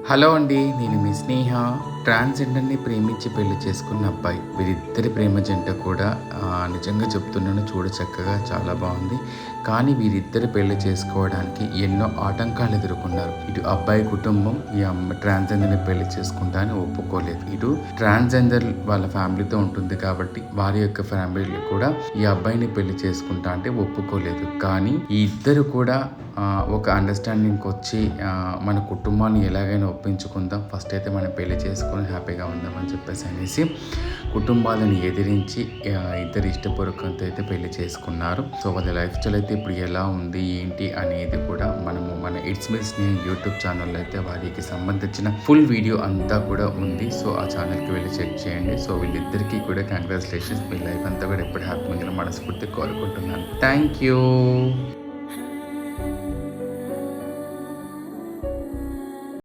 Hello అండి, నేను మీ స్నేహ. ట్రాన్స్జెండర్ని ప్రేమించి పెళ్లి చేసుకున్న అబ్బాయి. వీరిద్దరి ప్రేమ జంట కూడా నిజంగా చెప్తున్నాను, చూడ చక్కగా చాలా బాగుంది. కానీ వీరిద్దరు పెళ్లి చేసుకోవడానికి ఎన్నో ఆటంకాలు ఎదుర్కొన్నారు. ఇటు అబ్బాయి కుటుంబం ఈ ట్రాన్స్జెండర్ని పెళ్లి చేసుకుంటా అని ఒప్పుకోలేదు. ఇటు ట్రాన్స్జెండర్ వాళ్ళ ఫ్యామిలీతో ఉంటుంది కాబట్టి వారి యొక్క ఫ్యామిలీ కూడా ఈ అబ్బాయిని పెళ్లి చేసుకుంటా అంటే ఒప్పుకోలేదు. కానీ ఈ ఇద్దరు కూడా ఒక అండర్స్టాండింగ్కి వచ్చి మన కుటుంబాన్ని ఎలాగైనా ఒప్పించుకుందాం, ఫస్ట్ అయితే మనం పెళ్లి చేసుకొని హ్యాపీగా ఉందామని చెప్పేసి అనేసి కుటుంబాలను ఎదిరించి ఇద్దరు ఇష్టపూర్వకంతో అయితే పెళ్లి చేసుకున్నారు. సో వాళ్ళ లైఫ్ స్టైల్ అయితే ఇప్పుడు ఎలా ఉంది ఏంటి అనేది కూడా మనము మన ఇట్స్ మీ స్నేహ యూట్యూబ్ ఛానల్లో అయితే వారికి సంబంధించిన ఫుల్ వీడియో అంతా కూడా ఉంది. సో ఆ ఛానల్కి వెళ్ళి చెక్ చేయండి. సో వీళ్ళిద్దరికీ కూడా కంగ్రాచులేషన్స్. మీ లైఫ్ అంతా కూడా ఎప్పుడు హ్యాపీగా మనస్ఫూర్తి కోరుకుంటున్నాను. Thank you.